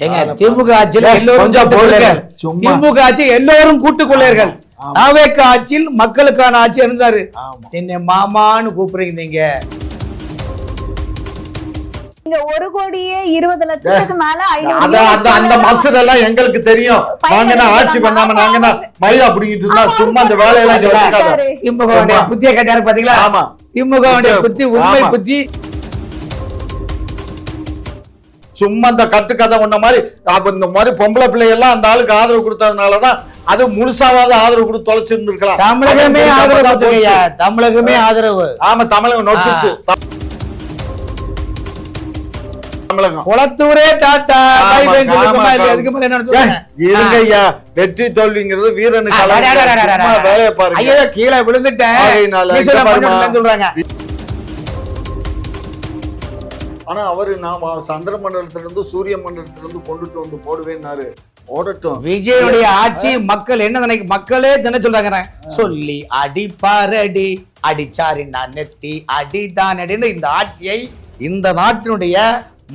ஏங்க திமுக ஆட்சியில் எல்லோரும் திமுக ஆட்சி எல்லோரும் கூட்டுக்கொள்ளையர்கள். தாவேக ஆட்சியில் மக்களுக்கான ஆட்சி இருந்தாரு. என்ன மாமான்னு கூப்பிடுறீங்க நீங்க. இங்க 1,20,00,000 மேல அந்த மசூல் எல்லாம் எங்களுக்கு தெரியும். நாங்க ஆட்சி பண்ணாம நாங்க மயிலா புடிங்கிட்டு இருந்தா சும்மா அந்த வேலையெல்லாம் திமுக புத்திய கேட்டாரு பாத்தீங்களா? ஆமா, திமுக புத்தி உண்மை புத்தி. சும்மா இந்த கட்டுக்கதை ஒன்ன மாதிரி இந்த மாதிரி பொம்பளை பிள்ளைகள்லாம் அந்த ஆளுக்கு ஆதரவு கொடுத்ததுனாலதான் அது முழுசாவது ஆதரவு கொடுத்து தொலைச்சிருந்திருக்கலாம். தமிழகமே ஆதரவு, தமிழகமே ஆதரவு. ஆமா, தமிழகம் நோட்டுச்சு. தமிழகம் குளத்தூரே டாட்டா இருங்க ஐயா. வெற்றி தோல்விங்கிறது வீரனுக்கு வேலையை பாருங்க. கீழே விழுந்துட்டேன் சொல்றாங்க. ஆனா அவரு நான் சந்திர மண்டலத்திலிருந்து சூரிய மண்டலத்திலிருந்து கொண்டுட்டு வந்து போடுவேன்னாரு. ஓடட்டும். விஜயனுடைய ஆட்சி மக்கள் என்ன நினைக்க, மக்களே தின சொல்றாங்க. சொல்லி அடி பாரடி அடிச்சாரி நான் நெத்தி அடிதான் அடின்னு இந்த ஆட்சியை இந்த நாட்டினுடைய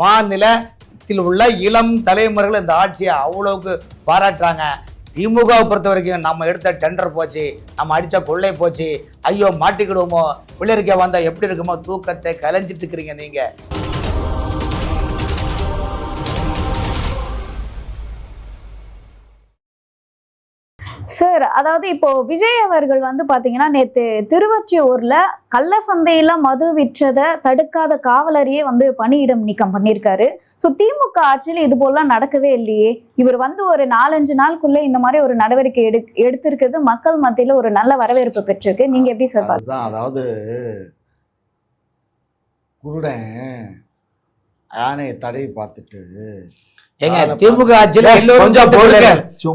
மாநிலத்தில் உள்ள இளம் தலைமுறைகள் இந்த ஆட்சியை அவ்வளவுக்கு பாராட்டுறாங்க. திமுகவை பொறுத்த வரைக்கும் நம்ம எடுத்த டெண்டர் போச்சு, நம்ம அடித்த கொள்ளை போச்சு, ஐயோ மாட்டிக்கிடுவோமோ, பிள்ளைருக்கே வந்தால் எப்படி இருக்குமோ, தூக்கத்தை கலைஞ்சிட்டு இருக்கிறீங்க நீங்க. சார், அதாவது இப்போ விஜய் அவர்கள் பாத்தீங்கன்னா நேத்து திருவொற்றியூர்ல கள்ள சந்தையில மது விற்றதை தடுக்காத காவலரையே பணியிடம் நீக்கம் பண்ணியிருக்காரு. ஸோ திமுக ஆட்சியில் இது போலாம் நடக்கவே இல்லையே. இவர் ஒரு 4-5 நாளுக்குள்ள இந்த மாதிரி ஒரு நடவடிக்கை எடுத்திருக்கிறது மக்கள் மத்தியில ஒரு நல்ல வரவேற்பு பெற்றிருக்கு. நீங்க எப்படி சார் பாருங்க? அதாவது குருடன் யானையை தடை பார்த்துட்டு ஏங்க திமுக ஆட்சியில் எல்லோரும்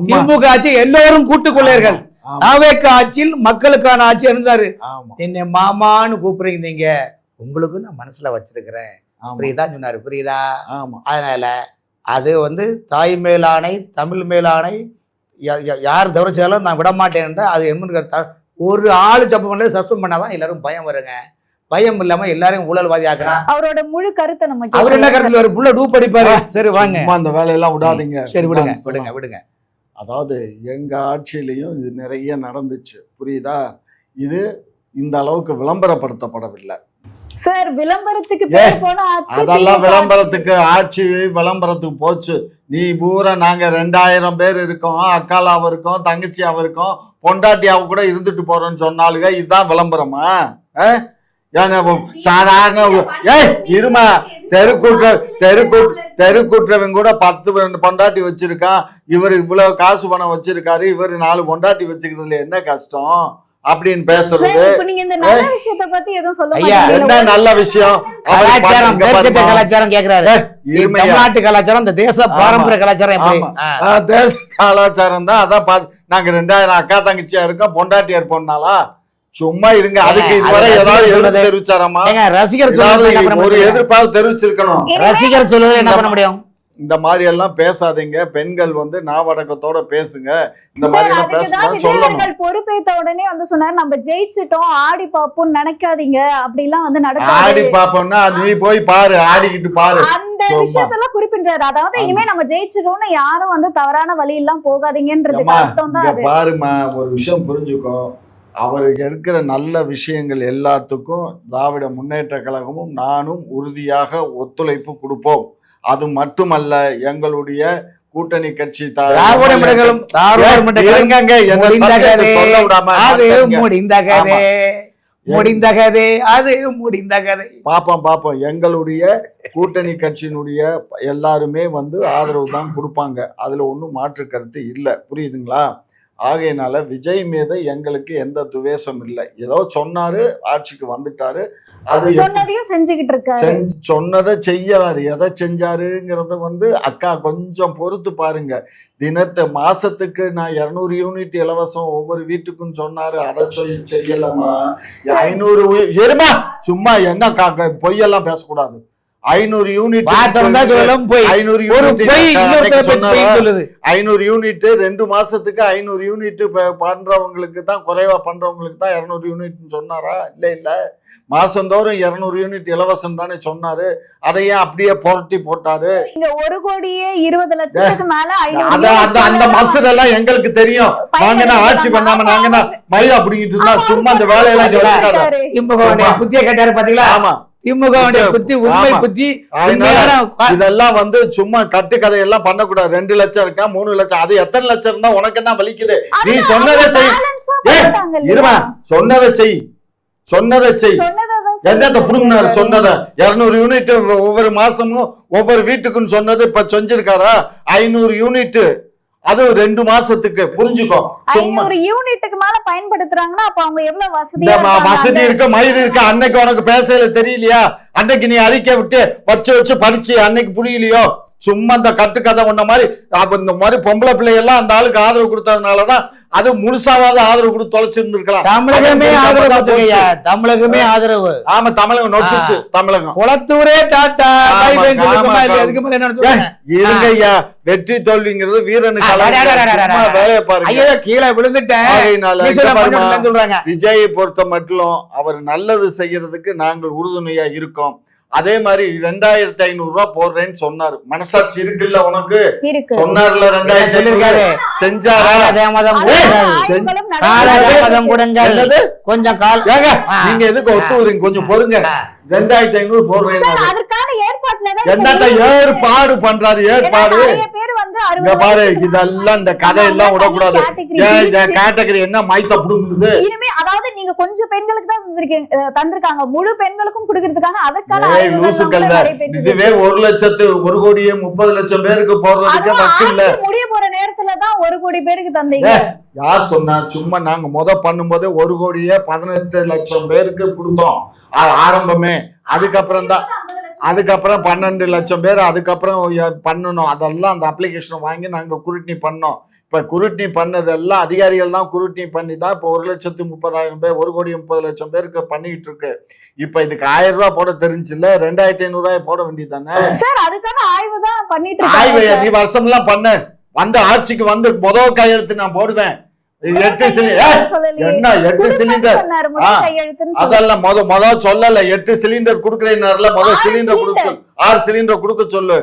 திமுக ஆட்சி எல்லோரும் கூட்டுக்கொள்ளையர்கள். தாவேக ஆட்சியில் மக்களுக்கான ஆட்சி இருந்தாரு. என்ன மாமான்னு கூப்பிடுறீங்க நீங்க. உங்களுக்கு நான் மனசுல வச்சிருக்கிறேன், புரியுதா சொன்னாரு, புரியுதா? அதனால அது தாய் மேலாணை, தமிழ் மேலாணை, யார் தவறுச்சாலும் நான் விட மாட்டேன். அது என்ன, ஒரு ஆளு ஜப்பம் பண்ணல சஸ்பெண்ட் பண்ணாதான் எல்லாரும் பயம் வருங்க. பயம் இல்லாம எல்லாரையும் ஊழல்வாதி ஆக்கலாம். அவரோட முழு கருத்தை நம்ம அவர் என்ன கருத்துல ஒரு புள்ள டூப் அடிப்பாரு. சரி வாங்க, அந்த வேலையெல்லாம் விடாதீங்க. சரி விடுங்க விடுங்க விடுங்க. அதாவது எங்க ஆட்சியிலையும் இது நிறைய நடந்துச்சு, புரியுதா? இது இந்த அளவுக்கு விளம்பரப்படுத்தப்படவில்லை சார். விளம்பரத்துக்கு பேர் போன ஆட்சி, அதெல்லாம் விளம்பரத்துக்கு ஆட்சி விளம்பரத்துக்கு போச்சு. நீ பூரா நாங்க 2000 பேர் இருக்கோம், அக்காலாவும் இருக்கோம், தங்கச்சியாவும் இருக்கோம், பொண்டாட்டியாவு கூட இருந்துட்டு போறோம்னு சொன்னாலுங்க. இதுதான் விளம்பரமா? சாதாரண இருமா, தெருக்கூட்டுறவங்க கூட 10 பொண்டாட்டி வச்சிருக்கான். இவர் இவ்வளவு காசு பணம் வச்சிருக்காரு, இவர் 4 பொண்டாட்டி வச்சுக்கிறதுல என்ன கஷ்டம் அப்படின்னு பேசுறது. என்ன நல்ல விஷயம்? கலாச்சாரம், கலாச்சாரம் கேக்குறாரு. தமிழ்நாட்டு கலாச்சாரம், இந்த தேச பாரம்பரிய கலாச்சாரம், தேச கலாச்சாரம் தான். அதான் நாங்க 2000 அக்கா தங்கச்சியா இருக்கோம், பொண்டாட்டியா இருப்போம்னாலா? சும்மா இருங்க. அதுக்கு இதுவரை ஏதாவது தெரிவிச்சாராமா? ரசிகர் ஒரு எதிர்ப்பாக தெரிவிச்சிருக்கணும். ரசிகர் சொல்லுவது என்ன பண்ண முடியும்? இந்த மாதிரி எல்லாம் பேசாதீங்க. பெண்கள் நாவடக்கத்தோட பேசுங்க. இந்த மாதிரி எல்லாம் பேசணும் சொல்லணும். பொறுப்பேற்ற உடனே சொன்னாரு, நம்ம ஜெயிச்சிட்டோம், ஆடி பாப்போம்னு நினைக்காதீங்க. அப்படி எல்லாம் நடக்காது. ஆடி பாப்போம்னா நீ போய் பாரு, ஆடிக்கிட்டு பாரு. அந்த விஷயத்தெல்லாம் குறிப்பிட்டாரு. அதாவது இனிமே நம்ம ஜெயிச்சிட்டோம்னு யாரும் தவறான வழி எல்லாம் போகாதீங்கன்றதுக்கு அர்த்தம் தான். பாருமா, ஒரு விஷயம் புரிஞ்சுக்கோ. அவர் இருக்கிற நல்ல விஷயங்கள் எல்லாத்துக்கும் திராவிட முன்னேற்ற கழகமும் நானும் உறுதியாக ஒத்துழைப்பு கொடுப்போம். அது மட்டுமல்ல, எங்களுடைய கூட்டணி கட்சி பாப்போம். எங்களுடைய கூட்டணி கட்சியினுடைய எல்லாருமே ஆதரவு தான் கொடுப்பாங்க. அதுல ஒன்றும் மாற்று கருத்து இல்லை, புரியுதுங்களா? ஆகையினால விஜய் மீது எங்களுக்கு எந்த துவேஷம் இல்லை. ஏதோ சொன்னாரு, ஆட்சிக்கு வந்துட்டாரு, அது சொன்னதையும் செஞ்சுக்கிட்டு இருக்காரு, சொன்னதை செய்யறாரு. எதை செஞ்சாருங்கிறத அக்கா கொஞ்சம் பொறுத்து பாருங்க. மாசத்துக்கு நான் 200 யூனிட் இலவசம் ஒவ்வொரு வீட்டுக்கும் சொன்னாரு, அதை செய்யலமா? 500 எருமா, சும்மா என்ன பொய்யெல்லாம் பேசக்கூடாது. 500 யூனிட் பார்த்தவன் தான் சொல்லலாம் போய் 500 ஒரு யூனிட் போய் இன்னொருத்தர பத்தி போய் சொல்லுது 500 யூனிட் 2 மாசத்துக்கு 500 யூனிட் பண்றவங்களுக்கு தான், குறைவா பண்றவங்களுக்கு தான் 200 யூனிட் சொன்னாரா? இல்ல மாசந்தோறும் 200 யூனிட் இலவசம் தானே சொன்னாரு. அதையே அப்படியே புரட்டி போட்டாரு. இங்க 1,20,00,000 மேல அந்த மசூர் எல்லாம் எங்களுக்கு தெரியும். நாங்க என்ன ஆட்சி பண்ணாம நாங்க என்ன மயிலா பிடிக்கிட்டு இருந்தா சும்மா அந்த வேலையெல்லாம் சொல்லிருக்காரு. திமுக புத்திய கேட்டாரு பாத்தீங்களா? ஆமா, திமுக புத்தி உண்மை புத்தி. இதெல்லாம் வந்து சும்மா கட்டு கதையெல்லாம் பண்ணக்கூடாது. 2 லட்சம் இருக்கா 3 லட்சம், அது எத்தனை லட்சம் இருந்தா உனக்கு என்ன வலிக்குது? நீ சொன்னதை செய். இருமா, சொன்னதை செய், சொன்னதை செய். என்னத்த புடுங்கினாரு சொன்னதை? 200 யூனிட் ஒவ்வொரு மாசமும் ஒவ்வொரு வீட்டுக்குன்னு சொன்னது இப்ப செஞ்சிருக்காரா? 500 யூனிட், அது 2 மாசத்துக்கு. புரிஞ்சுக்கோ, 500 யூனிட்டுக்கு மேல பயன்படுத்துறாங்கன்னா அப்ப அவங்க எவ்வளவு வசதி இருக்கு, மயில் இருக்கு. அன்னைக்கு உனக்கு பேசல தெரியலையா? அன்னைக்கு நீ அறிக்கை விட்டு வச்சு படிச்சு அன்னைக்கு புரியலையோ? சும்மா இந்த கட்டுக்கதை ஒன்ன மாதிரி இந்த மாதிரி பொம்பளை பிள்ளைகள்லாம் அந்த ஆளுக்கு ஆதரவு கொடுத்ததுனாலதான் அது முழுசாவது ஆதரவு கொடுத்து தொலைச்சிருந்திருக்கலாம். தமிழகமே ஆதரவு, தமிழகமே ஆதரவு. ஆமா, தமிழகம் நொட்டுச்சு. தமிழகம் குளத்தூரே டாட்டா இருங்க ஐயா. வெற்றி தோல்விங்கிறது வீரனுக்கு வேலையை பாருங்க. கீழே விழுந்துட்டேன் சொல்றாங்க. விஜயை பொறுத்த மட்டும் அவர் நல்லது செய்யறதுக்கு நாங்கள் உறுதுணையா இருக்கோம். அதே மாதிரி 2500 ரூபாய் போடுறேன்னு சொன்னாரு. மனசாட்சி இருக்குல்ல உனக்கு? சொன்னார்ல 2000 செஞ்சாரா? கொஞ்சம் கால் நீங்க எதுக்கு ஒத்துறீங்க? கொஞ்சம் பொறுங்க. 2500 போடுறேன். ஏற்பாடு பண்றாரு. ஏற்பாடு பாரு. இதெல்லாம் இந்த கதையெல்லாம் விடக்கூடாது. கேட்டகரி என்ன மைத்த புடுங்குது? இனிமே அதாவது நீங்க கொஞ்சம் பெண்களுக்கு தான் தந்திருக்காங்க, முழு பெண்களுக்கும் கொடுக்கறதுக்கான அதற்கான இதுவே 1,30,30,00,000 பேருக்கு போடுறதுக்கு வக்கில்ல. முடிய போற நேரத்துலதான் 1 கோடி பேருக்கு தந்தீங்க. யார் சொன்னா? சும்மா நாங்க பண்ணும்போது 1,18,00,000 பேருக்கு கொடுத்தோம் ஆரம்பமே. அதுக்கப்புறம் 12 லட்சம் பேர் அதுக்கப்புறம் பண்ணணும். அதெல்லாம் அந்த அப்ளிகேஷன் வாங்கி நாங்க குருட்னி பண்ணோம். இப்ப குருட்னி பண்ணதெல்லாம் அதிகாரிகள் தான் குருட்னி பண்ணி தான் இப்ப 1,30,000 பேர் 1,30,00,000 பேருக்கு பண்ணிட்டு இருக்கு. இப்ப இதுக்கு 1000 ரூபாய் போட தெரிஞ்சுல, 2,500 ரூபாய் போட வேண்டியதானே சார்? அதுக்கான ஆய்வு தான் பண்ணிட்டு ஆய்வு நீ வருஷம் எல்லாம் பண்ண. வந்து ஆட்சிக்கு வந்து முதல் கையெழுத்து நான் போடுவேன். 8 சிலிண்டர் அதெல்லாம் சொல்லல. 8 சிலிண்டர் குடுக்கறேன்னாருல. சிலிண்டர் கொடுக்க சொல்லு. 6 சிலிண்டர் கொடுக்க சொல்லு.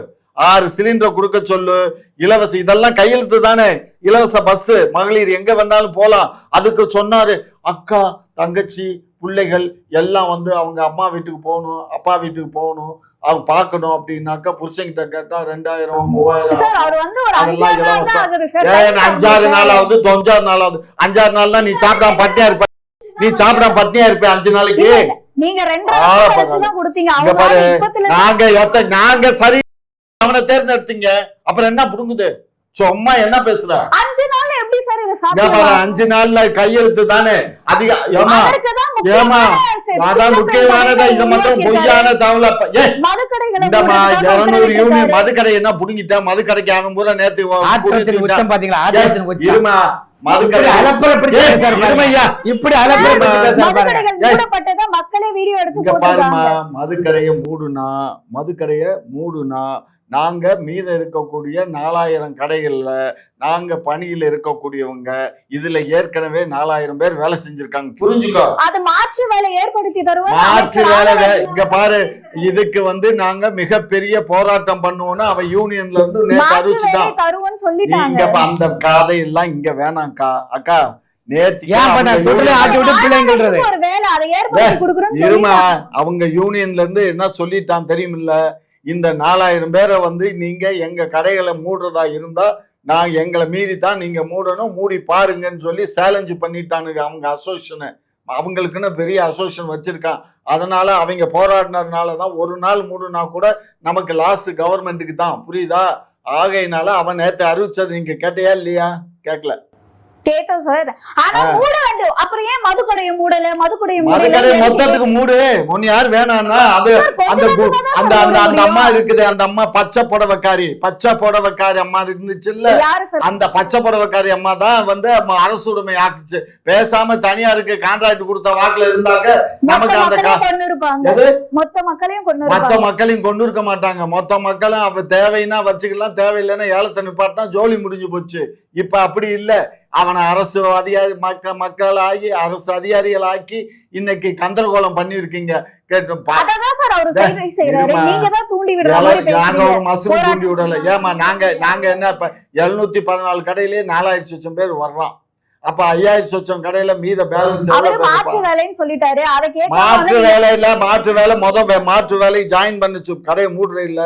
6 சிலிண்டர் கொடுக்க சொல்லு. இலவசம். இதெல்லாம் கையெழுத்து தானே. இலவச பஸ், மகளிர் எங்க வேணாலும் போலாம். அதுக்கு சொன்னாரு. அக்கா, தங்கச்சி, பிள்ளைகள் எல்லாம் வந்து அவங்க அம்மா வீட்டுக்கு போகணும், அப்பா வீட்டுக்கு போகணும், அவங்க பாக்கணும் அப்படின்னாக்கா புருஷன்கிட்ட கேட்டா 2000 3000 அதெல்லாம் இலவசம். 5-6 நாளாவது 9 நாளாவது 5-6 நாள்னா நீ சாப்பிடாம பட்டினியா இருப்ப. நீ சாப்பிடாம பட்டினியா இருப்ப 5 நாளைக்கு. நீங்க 2 லட்சம் கொடுத்தீங்க. நாங்க சரி அவனை தேர்ந்தெடுத்தீங்க. அப்புறம் என்ன புடுங்குது? சும்மா என்ன பேசுற? 5 நாள்ல எப்படி சார் இத சாப்பிடுவீங்க? 5 நாள்ல கையெழுத்து தானே. அதிக ஏமா அதான் முக்கியமானது. இது மட்டும் பொய்யான தகவல. இந்தமா 200 யூனிட் மதுக்கடை என்ன புடுங்கிட்ட? மதுக்கடைக்கு ஆகும் போது நேத்து உச்சம் பாத்தீங்களா? இருமா, மதுக்கடை இப்படி மக்களே வீடியோ எடுத்து பாருமா. மதுக்கடையை மூடுனா நாங்க மீத இருக்கக்கூடிய 4000 கடைகள்ல நாங்க பணியில் இருக்கக்கூடியவங்க இதுல ஏற்கனவே 4000 பேர் வேலை செஞ்சிருக்காங்க. புரிஞ்சுக்கோ. அது மாற்று வேலை ஏற்படுத்தி தருவோம். மாற்று வேலை இங்க பாரு. இதுக்கு வந்து நாங்க மிகப்பெரிய போராட்டம் பண்ணுவோம்னு அவன் யூனியன்ல இருந்து நேற்று அறிவிச்சுட்டான். இங்க அந்த கதையெல்லாம் இங்க வேணாம்க்கா. அக்கா இருமா, அவங்க யூனியன்ல இருந்து என்ன சொல்லிட்டான் தெரியுமில்ல? இந்த 4000 பேரை வந்து நீங்க எங்க கடைகளை மூடுறதா இருந்தா நான் எங்களை மீறி தான் நீங்க மூடணும், மூடி பாருங்கன்னு சொல்லி சேலஞ்சு பண்ணிட்டானுங்க அவங்க அசோசியேஷனை. அவங்களுக்குன்னு பெரிய அசோசியேஷன் வச்சிருக்கான். அதனால அவங்க போராடினதுனாலதான் ஒரு நாள் மூடுனா கூட நமக்கு லாஸ் கவர்மெண்ட்டுக்கு தான். புரியுதா? ஆகையினால அவன் நேற்று அறிவிச்சது நீங்க கேட்டையா இல்லையா? கேட்கல. கேட்டோம் சார். ஆனா மூட வேண்டும். அப்புறம் ஏன் மதுக்கடையை மூடல? மதுக்கடையை மதுக்கடை மொத்தத்துக்கு மூடு. ஒன்னு யார் வேணாம்னா அது அந்த அந்த அம்மா இருக்குது, அந்த அம்மா பச்சை புடவைக்காரி அம்மா இருந்துச்சு இல்ல, அந்த பச்சை புடவைக்காரி அம்மா தான் வந்து அரசு உடைமை ஆக்குச்சு. பேசாம தனியாருக்கு கான்ட்ராக்ட் கொடுத்த வாக்குல இருந்தாக்க நமக்கு அந்த மொத்த மக்களையும் கொண்டு இருக்க மாட்டாங்க. மொத்த மக்களும் அவ தேவைன்னா வச்சுக்கலாம், தேவையில்லைன்னா ஏலத்தை நிப்பாட்டினா ஜோலி முடிஞ்சு போச்சு. இப்ப அப்படி இல்ல. அவனை அரசு அதிகாரி மக்கள் ஆகி அரசு அதிகாரிகள் ஆக்கி இன்னைக்கு கந்தரகோலம் பண்ணிருக்கீங்க. நாங்க ஒரு மசூல் தூண்டி விடல. ஏமா நாங்க என்ன இப்ப 714 கடையிலேயே 4000 பேர் வர்றோம். அப்ப 5000 கடையில மீத பேலன்ஸ் மாற்று வேலைன்னு சொல்லிட்டாரு. மாற்று வேலை இல்ல, மாற்று வேலை ஜாயின் பண்ணிச்சு. கடையை மூடுற இல்ல,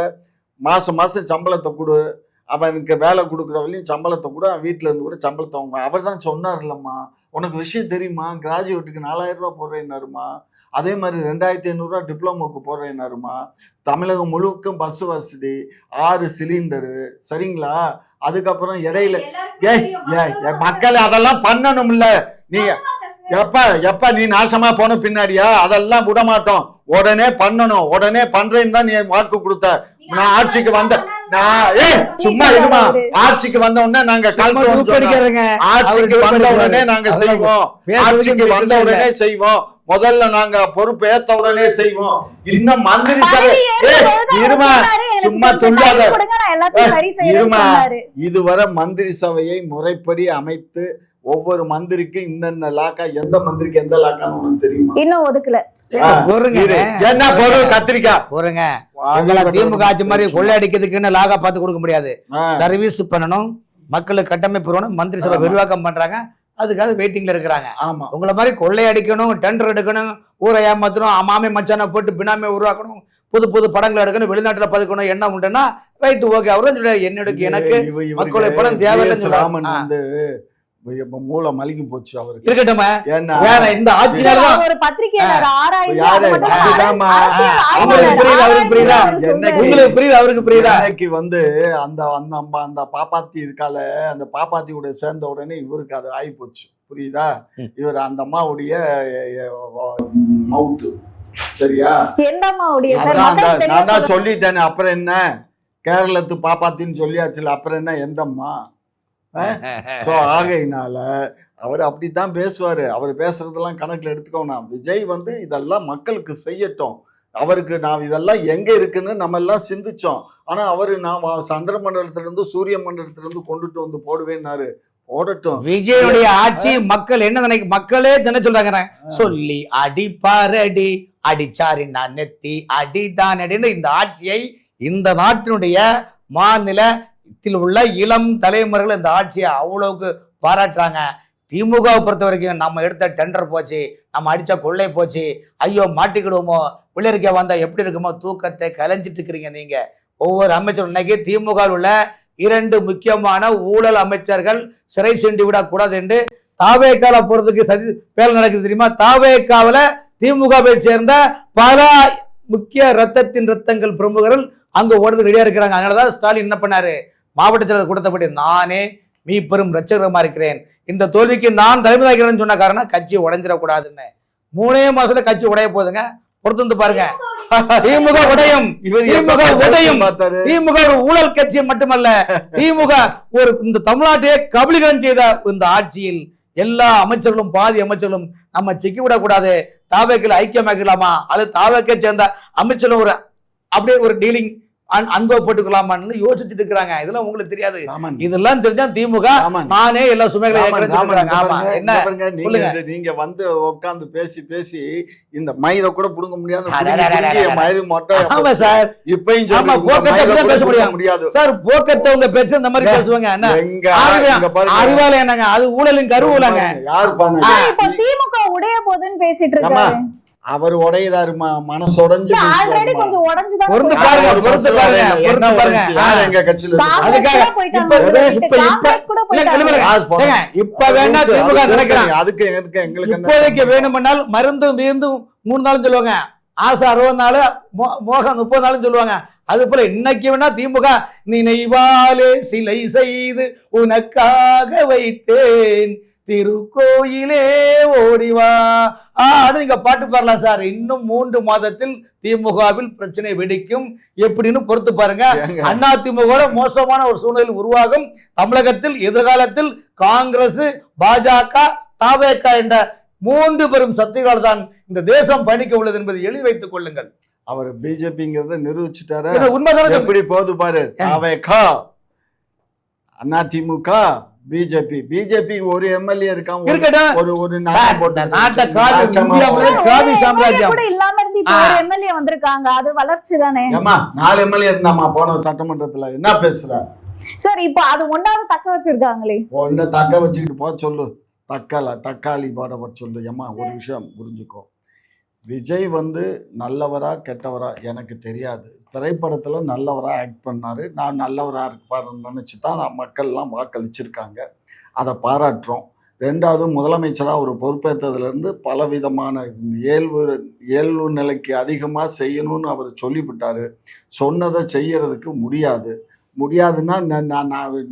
மாசம் சம்பளத்தை கொடு, அவனுக்கு வேலை கொடுக்குறவளையும் சம்பளத்தை கூட வீட்டுல இருந்து கூட சம்பளத்தை வாங்க. அவர் தான் சொன்னார் இல்லம்மா, உனக்கு விஷயம் தெரியுமா, கிராஜுவேட்டுக்கு 4000 ரூபா போடுறேன்னாருமா, அதே மாதிரி 2500 ரூபா டிப்ளமோக்கு போடுறேன்னாருமா, தமிழகம் முழுக்கும் பஸ் வசதி, 6 சிலிண்டரு, சரிங்களா? அதுக்கப்புறம் இடையில மக்கள் அதெல்லாம் பண்ணணும்ல. நீ எப்ப நீ நாசமா போன பின்னாடியா அதெல்லாம் விட மாட்டோம், உடனே பண்ணணும், உடனே பண்றேன்னு தான் நீ வாக்கு கொடுத்த. நான் ஆட்சிக்கு வந்த சும்மா இருமா, ஆட்சிக்கு வந்த உடனே நாங்க ஆட்சிக்கு வந்த உடனே நாங்க செய்வோம், ஆட்சிக்கு வந்த உடனே செய்வோம், முதல்ல நாங்க பொறுப்பு ஏத்த உடனே செய்வோம். இன்னும் மந்திரி சபை இருமா, சும்மா துள்ளாத இருமா. இதுவரை மந்திரி சபையை முறைப்படி அமைத்து ஒவ்வொரு மந்திரிக்கும் இன்னென்ன லாக்கா, எந்த மந்திரிக்கு எந்த லாக்கான்னு தெரியுமா? இன்னும் ஒதுக்கல. என்ன பொருள் கத்திரிக்காய் போறங்க. திமுக ஆட்சி மாதிரி கொள்ளையடிக்கிறதுக்குன்னு லாகா பார்த்து கொடுக்க முடியாது. சர்வீஸ் பண்ணணும், மக்களுக்கு கட்டமைப்பு வேணும், மந்திரி சபை விரிவாக்கம் பண்றாங்க, அதுக்காக வெயிட்டிங்ல இருக்கிறாங்க. ஆமா, உங்களை மாதிரி கொள்ளையடிக்கணும், டெண்டர் எடுக்கணும், ஊரை ஏமாத்தணும், மாமே மச்சான போட்டு பினாமே உருவாக்கணும், புது புது படங்கள் எடுக்கணும், வெளிநாட்டுல பதுக்கணும் என்ன உண்டுன்னா ரைட் ஓகே. அவரும் சொல்ல என்னோட எனக்கு மக்களை படம் தேவையில்லைன்னு சொல்றாங்க. மூளை மலிங்கி போச்சு அவருக்கு. இருக்கட்டும், இந்த ஆட்சியாலதான் ஒரு பத்திரிகையாளர் அவருக்கு புரியுதா? இன்னைக்கு வந்து அந்த பாப்பாத்தி இருக்கால, அந்த பாப்பாத்தியோட சேர்ந்த உடனே இவருக்கு அது ஆகி போச்சு, புரியுதா? இவர் அந்த அம்மாவுடைய மவுத்து, சரியா? நான் தான் சொல்லிட்டேன். அப்புறம் என்ன, கேரளத்து பாப்பாத்தின்னு சொல்லியாச்சுல, அப்புறம் என்ன எந்தம்மா? ஆகையினால அவர் அப்படித்தான் பேசுவாரு. அவர் பேசுறதெல்லாம் கணக்குல எடுத்துக்கோனா. விஜய் வந்து இதெல்லாம் மக்களுக்கு செய்யட்டும், அவருக்கு நான் இதெல்லாம் எங்க இருக்குன்னு நம்ம எல்லாம் சிந்திச்சோம். ஆனா அவரு நான் சந்திர மண்டலத்துல இருந்து சூரிய மண்டலத்துல இருந்து கொண்டுட்டு வந்து போடுவேன்னாரு. போடட்டும். விஜயனுடைய ஆட்சி மக்கள் என்ன நினைக்க, மக்களே என்ன சொல்றாங்க, சொல்லி அடிப்பாரடி அடிச்சாரி நான் நெத்தி அடிதான் அடின்னு இந்த ஆட்சியை இந்த நாட்டினுடைய மாநில உள்ள இளம் தலைமுறைகள் இந்த ஆட்சியை அவ்வளவுக்கு பாராட்டுறாங்க. திமுகவை பொறுத்த வரைக்கும் நம்ம எடுத்த டெண்டர் போச்சு, நம்ம அடிச்ச கொள்ளை போச்சு, ஐயோ மாட்டிக்கிடுவோமோ, பிள்ளைருக்க வந்தா எப்படி இருக்குமோ, தூக்கத்தை கலைஞ்சிட்டு இருக்கிறீங்க நீங்க. ஒவ்வொரு அமைச்சரும் இன்னைக்கு திமுகவில் உள்ள 2 முக்கியமான ஊழல் அமைச்சர்கள் சிறை சென்று விடக்கூடாது என்று தாவேக்கால போறதுக்கு வேலை நடக்குது தெரியுமா? தாவேக்காவில திமுகவை சேர்ந்த பல முக்கிய ரத்தங்கள் பிரமுகர்கள் அங்க ஓடுறது ரெடியா இருக்கிறாங்க. அதனாலதான் ஸ்டாலின் என்ன பண்ணாரு, மாவட்டத்தில் கொடுத்தபடி நானே மீப்பெரும் ரட்சகரமா இருக்கிறேன், இந்த தோல்விக்கு நான் தலைமை தாக்கிறேன்னு சொன்ன காரணம் கட்சி உடைஞ்சிடக்கூடாதுன்னு. 3 மாசத்துல கட்சி உடைய போதுங்க, பொறுத்து வந்து பாருங்க. திமுக உடையும், திமுக ஒரு ஊழல் கட்சி மட்டுமல்ல, திமுக ஒரு இந்த தமிழ்நாட்டையே கபலீகரம் செய்த இந்த ஆட்சியில் எல்லா அமைச்சர்களும் பாதி அமைச்சர்களும் நம்ம சிக்கி விடக்கூடாது, தாவேக்கில் ஐக்கியமாக்கலாமா அல்லது தாவேக்கை சேர்ந்த அமைச்சர்களும் ஒரு அப்படியே ஒரு டீலிங் அன்பை போட்டுக்கலாமான்னு யோசிச்சுட்டு இருக்கிறாங்க. இதெல்லாம் உங்களுக்கு தெரியாது. இதெல்லாம் தெரிஞ்சா திமுக நானே எல்லா சுமைகளையும் நீங்க வந்து உட்காந்து பேசி இந்த மயிரை கூட புடுங்க முடியாது. சார் போக்கத்தவங்க பேச்சு இந்த மாதிரி பேசுவாங்க. அறிவால என்னங்க, அது ஊழலின் கருவூலங்க. திமுக உடைய போதுன்னு பேசிட்டு இருக்காங்க. அவர் உடையறாரு, மனசொடைஞ்சு கொஞ்சம் உடைஞ்சுதான் இப்போதைக்கு வேணும்னால் மருந்து மீந்து 3 நாளும் சொல்லுவாங்க, ஆசை 60 நாள், மோகம் 30 நாளும் சொல்லுவாங்க. அது போல இன்னைக்கு வேணா திமுக நினைவாலே சிலை செய்து உனக்காக வைத்தேன் திருக்கோயிலே ஓடிவா நீங்க பாட்டு பாடலாம் சார். இன்னும் 3 மாதத்தில் திமுகவில் பிரச்சனை வெடிக்கும் எப்படின்னு பொறுத்து பாருங்க. அதிமுக மோசமான ஒரு சூழ்நிலை உருவாகும். தமிழகத்தில் எதிர்காலத்தில் காங்கிரஸ், பாஜக, தவேக என்ற 3 பெரும் சக்திகளால் தான் இந்த தேசம் பயணிக்க உள்ளது என்பதை எழுதி வைத்துக் கொள்ளுங்கள். அவர் பிஜேபிங்கிறத நிரூபிச்சுட்டாரு. உண்மைதான். எப்படி போகுது பாரு. தவேக, அதிமுக, பிஜேபி. பிஜேபி ஒரு எம்எல்ஏ இருக்கான். ஒரு காவி சாம்ராஜ்யம் கூட இல்லாம இருந்து இப்ப ஒரு எம்எல்ஏ வந்திருக்காங்க. அது வளர்ச்சி தானே. ஏமா 4 எம்எல்ஏ இருந்தாமா போன சட்டமன்றத்துல? என்ன பேசுற சார்? இப்போ அது ஒன்னாவது தக்க வச்சிருக்காங்களே. ஒன்னு தக்க வச்சுக்கிட்டு போ சொல்லு. தக்காளி போட சொல்லு. ஏமா ஒரு விஷயம் புரிஞ்சுக்கோ. விஜய் வந்து நல்லவரா கெட்டவரா எனக்கு தெரியாது. திரைப்படத்தில் நல்லவராக ஆக்ட் பண்ணார். நான் நல்லவராக இருப்பாருன்னு நினச்சி தான் மக்கள்லாம் வாக்களிச்சிருக்காங்க. அதை பாராட்டுறோம். 2வது, முதலமைச்சராக ஒரு பொறுப்பேற்றதுலேருந்து பலவிதமான இயல்பு நிலைக்கு அதிகமாக செய்யணும்னு அவர் சொல்லிவிட்டார். சொன்னதை செய்யறதுக்கு முடியாதுன்னா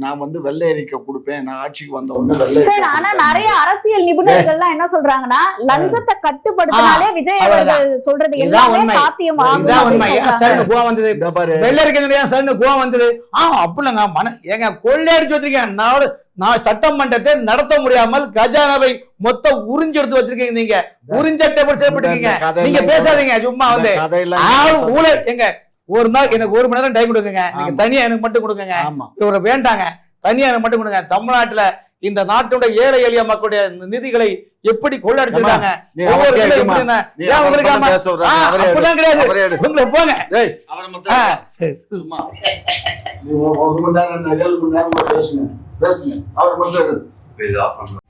நான் வந்து வெள்ளை அறிக்கை கொடுப்பேன். நான் ஆட்சிக்கு வந்த உடனே சார். ஆனா நிறைய அரசியல் நிபுணர்கள்லாம் என்ன சொல்றாங்கன்னா, லஞ்சத்தை கட்டுப்படுத்தினாலே விஜய் அவர்கள் சொல்றது எல்லாமே சாத்தியமாகும். வெள்ளை அறிக்கை கோவம் வந்தது. அப்படிலங்க ஏங்க கொள்ளையடிச்சு வச்சிருக்கேன். நான் சட்டமன்றத்தை நடத்த முடியாமல் கஜானாவை மொத்தம் உறிஞ்சு எடுத்து வச்சிருக்கீங்க. நீங்க உறிஞ்சட்டை செய்யப்பட்டிருக்கீங்க. நீங்க பேசாதீங்க சும்மா வந்து ஊழல். எங்க ஒரு நாள் எனக்கு 1 மணி நேரம் டைம் கொடுங்க. நீங்க தனியா எனக்கு மட்டும் கொடுங்க. இவரை வேண்டாங்க, தனியா எனக்கு மட்டும் கொடுங்க. தமிழ்நாட்டுல இந்த நாட்டுடைய ஏழை எளிய மக்களுடைய நிதிகளை எப்படி கொள்ளடிச்சிருக்காங்க. அப்படிலாம் கிடையாது. உங்களை போங்க. 1 மணி நேரம் 7 மணி நேரமா பேசுங்க. அவர் மட்டும்